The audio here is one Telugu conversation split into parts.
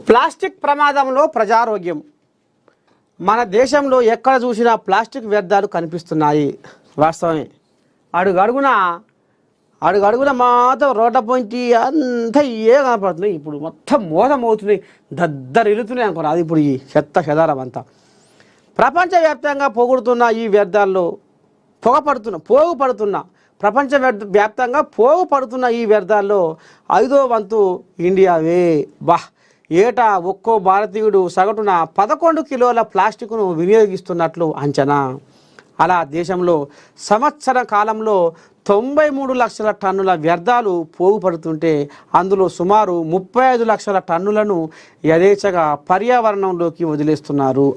ప్లాస్టిక్ ప్రమాదంలో ప్రజారోగ్యం. మన దేశంలో ఎక్కడ చూసినా ప్లాస్టిక్ వ్యర్థాలు కనిపిస్తున్నాయి. వాస్తవమే. అడుగడుగున మాత్రం రోడ్ల పొంచి అంతా ఏ కనపడుతున్నాయి. ఇప్పుడు మొత్తం మోసం అవుతున్నాయి, దద్దరిల్లుతున్నాయి అనుకోండి. అది ఇప్పుడు ఈ చెత్త చెదారం అంతా ప్రపంచవ్యాప్తంగా పోగొడుతున్న ఈ వ్యర్థాల్లో ప్రపంచవ్యాప్తంగా పోగుపడుతున్న ఈ వ్యర్థాల్లో 5వ వంతు ఇండియావే. ఏటా ఒక్కో భారతీయుడు సగటున 11 కిలోల ప్లాస్టిక్ను వినియోగిస్తున్నట్లు అంచనా. అలా దేశంలో సంవత్సర కాలంలో 93 లక్షల టన్నుల వ్యర్థాలు పోగుపడుతుంటే అందులో సుమారు 35 లక్షల టన్నులను యథేచ్ఛగా పర్యావరణంలోకి వదిలేస్తున్నారు.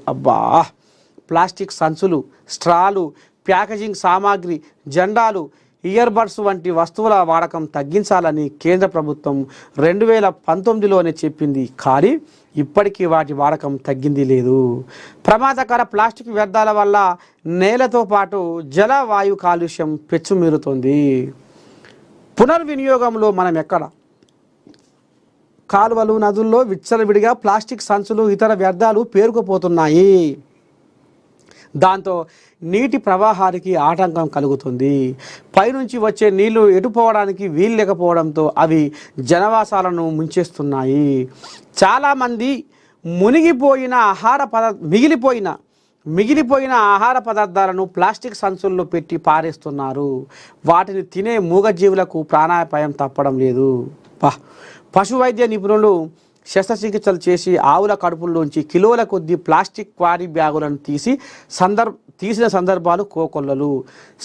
ప్లాస్టిక్ సంచులు, స్ట్రాలు, ప్యాకేజింగ్ సామాగ్రి, జెండాలు, ఇయర్బడ్స్ వంటి వస్తువుల వాడకం తగ్గించాలని కేంద్ర ప్రభుత్వం 2019లోనే చెప్పింది. కానీ ఇప్పటికీ వాటి వాడకం తగ్గింది లేదు. ప్రమాదకర ప్లాస్టిక్ వ్యర్థాల వల్ల నేలతో పాటు జల వాయు కాలుష్యం పెచ్చుమీరుతోంది. పునర్వినియోగంలో మనం ఎక్కడ? కాలువలు, నదుల్లో విచ్చలవిడిగా ప్లాస్టిక్ సంచులు, ఇతర వ్యర్థాలు పేరుకుపోతున్నాయి. దాంతో నీటి ప్రవాహానికి ఆటంకం కలుగుతుంది. పైనుంచి వచ్చే నీళ్లు ఎటుపోవడానికి వీలు లేకపోవడంతో అవి జనవాసాలను ముంచేస్తున్నాయి. చాలామంది మిగిలిపోయిన ఆహార పదార్థాలను ప్లాస్టిక్ సంచుల్లో పెట్టి పారేస్తున్నారు. వాటిని తినే మూగజీవులకు ప్రాణాపాయం తప్పడం లేదు. పశు వైద్య నిపుణులు శస్త్రచికిత్సలు చేసి ఆవుల కడుపుల్లోంచి కిలోల కొద్దీ ప్లాస్టిక్ క్వారీ బ్యాగులను తీసిన సందర్భాలు కోకొల్లలు.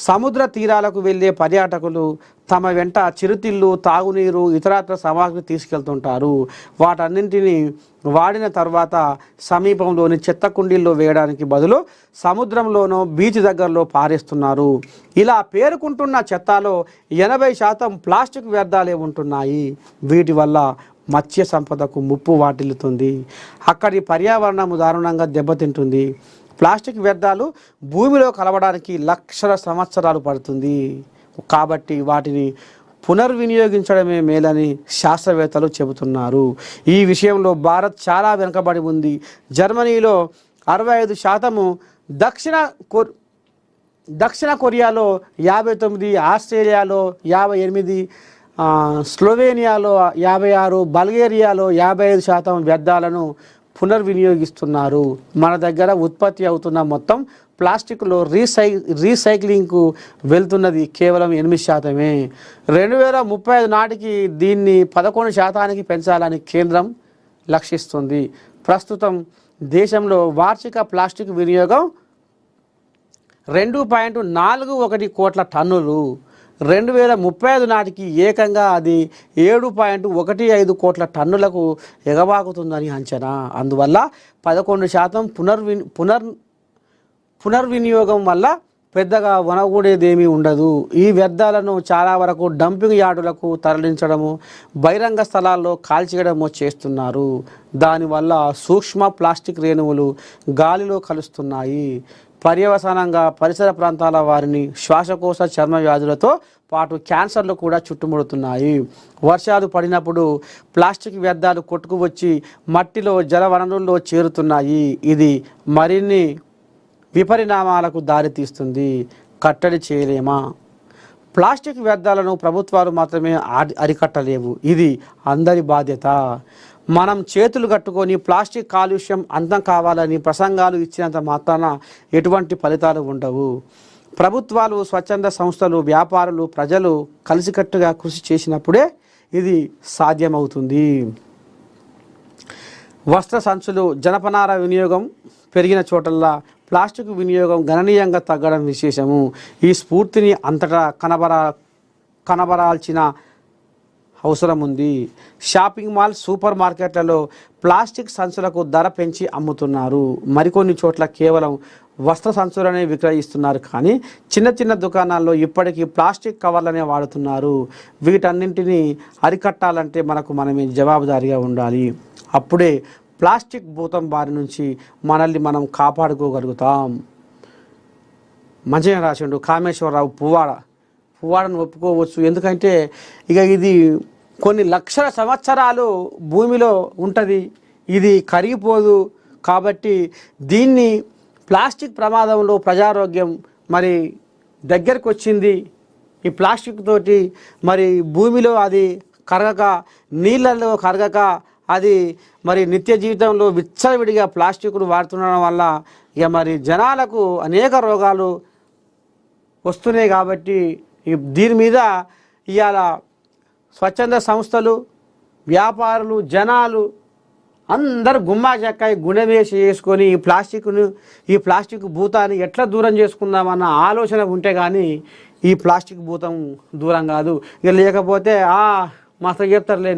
సముద్ర తీరాలకు వెళ్ళే పర్యాటకులు తమ వెంట చిరుతిళ్ళు, తాగునీరు, ఇతరత్ర సామాగ్రి తీసుకెళ్తుంటారు. వాటన్నింటినీ వాడిన తర్వాత సమీపంలోని చెత్త కుండీల్లో వేయడానికి బదులు సముద్రంలోనో బీచ్ దగ్గరలో పారేస్తున్నారు. ఇలా పేరుకుంటున్న చెత్తలో 80% ప్లాస్టిక్ వ్యర్థాలే ఉంటున్నాయి. వీటి వల్ల మత్స్య సంపదకు ముప్పు వాటిల్లుతుంది. అక్కడి పర్యావరణం దారుణంగా దెబ్బతింటుంది. ప్లాస్టిక్ వ్యర్థాలు భూమిలో కలవడానికి లక్షల సంవత్సరాలు పడుతుంది. కాబట్టి వాటిని పునర్వినియోగించడమే మేలని శాస్త్రవేత్తలు చెబుతున్నారు. ఈ విషయంలో భారత్ చాలా వెనుకబడి ఉంది. జర్మనీలో 65%, దక్షిణ కొరియాలో 59%, ఆస్ట్రేలియాలో 58%, స్లోవేనియాలో 56%, బల్గేరియాలో 55% వ్యర్థాలను పునర్వినియోగిస్తున్నారు. మన దగ్గర ఉత్పత్తి అవుతున్న మొత్తం ప్లాస్టిక్లో రీసైక్లింగ్కు వెళ్తున్నది కేవలం 8%. 2035 నాటికి దీన్ని 11% పెంచాలని కేంద్రం లక్ష్యిస్తుంది. ప్రస్తుతం దేశంలో వార్షిక ప్లాస్టిక్ వినియోగం 2.41 కోట్ల టన్నులు. 2035 నాటికి ఏకంగా అది 7.15 కోట్ల టన్నులకు ఎగబాకుతుందని అంచనా. అందువల్ల 11% పునర్వినియోగం వల్ల పెద్దగా వనగూడేదేమీ ఉండదు. ఈ వ్యర్థాలను చాలా వరకు డంపింగ్ యార్డులకు తరలించడము, బహిరంగ స్థలాల్లో కాల్చేయడము చేస్తున్నారు. దానివల్ల సూక్ష్మ ప్లాస్టిక్ రేణువులు గాలిలో కలుస్తున్నాయి. పర్యవసానంగా పరిసర ప్రాంతాల వారిని శ్వాసకోశ, చర్మ వ్యాధులతో పాటు క్యాన్సర్లు కూడా చుట్టుముడుతున్నాయి. వర్షాలు పడినప్పుడు ప్లాస్టిక్ వ్యర్థాలు కొట్టుకువచ్చి మట్టిలో, జల వనరుల్లో చేరుతున్నాయి. ఇది మరిన్ని విపరిణామాలకు దారితీస్తుంది. కట్టడి చేయలేమా? ప్లాస్టిక్ వ్యర్థాలను ప్రభుత్వాలు మాత్రమే అరికట్టలేవు. ఇది అందరి బాధ్యత. మనం చేతులు కట్టుకొని ప్లాస్టిక్ కాలుష్యం అంతం కావాలని ప్రసంగాలు ఇచ్చినంత మాత్రాన ఎటువంటి ఫలితాలు ఉండవు. ప్రభుత్వాలు, స్వచ్ఛంద సంస్థలు, వ్యాపారులు, ప్రజలు కలిసికట్టుగా కృషి చేసినప్పుడే ఇది సాధ్యమవుతుంది. వస్త్ర సంచులు, జనపనార వినియోగం పెరిగిన చోటల్లా ప్లాస్టిక్ వినియోగం గణనీయంగా తగ్గడం విశేషము. ఈ స్ఫూర్తిని అంతటా కనబరాల్సిన అవసరం ఉంది. షాపింగ్ మాల్, సూపర్ మార్కెట్లలో ప్లాస్టిక్ సంచులకు ధర పెంచి అమ్ముతున్నారు. మరికొన్ని చోట్ల కేవలం వస్త్ర సంచులనే విక్రయిస్తున్నారు. కానీ చిన్న చిన్న దుకాణాల్లో ఇప్పటికీ ప్లాస్టిక్ కవర్లనే వాడుతున్నారు. వీటన్నింటినీ అరికట్టాలంటే మనమే జవాబుదారీగా ఉండాలి. అప్పుడే ప్లాస్టిక్ భూతం బారి నుంచి మనల్ని మనం కాపాడుకోగలుగుతాం. మంచిగా రాసిండు కామేశ్వరరావు వాడని ఒప్పుకోవచ్చు. ఎందుకంటే ఇక ఇది కొన్ని లక్షల సంవత్సరాలు భూమిలో ఉంటుంది, ఇది కరిగిపోదు. కాబట్టి దీన్ని ప్లాస్టిక్ ప్రమాదంలో ప్రజారోగ్యం మరి దగ్గరకు వచ్చింది. ఈ ప్లాస్టిక్ తోటి మరి భూమిలో అది కరగక, నీళ్ళల్లో కరగక, అది మరి నిత్య జీవితంలో విచ్చలవిడిగా ప్లాస్టిక్ను వాడుతుండడం వల్ల ఇక మరి జనాలకు అనేక రోగాలు వస్తున్నాయి. కాబట్టి దీని మీద ఇవాళ స్వచ్ఛంద సంస్థలు, వ్యాపారులు, జనాలు అందరు గుమ్మా చెక్కాయి గుణం వేసి చేసుకొని ఈ ప్లాస్టిక్ భూతాన్ని ఎట్లా దూరం చేసుకుందామన్న ఆలోచన ఉంటే కానీ ఈ ప్లాస్టిక్ భూతం దూరం కాదు. ఇక లేకపోతే మస్తు చెప్తారులే.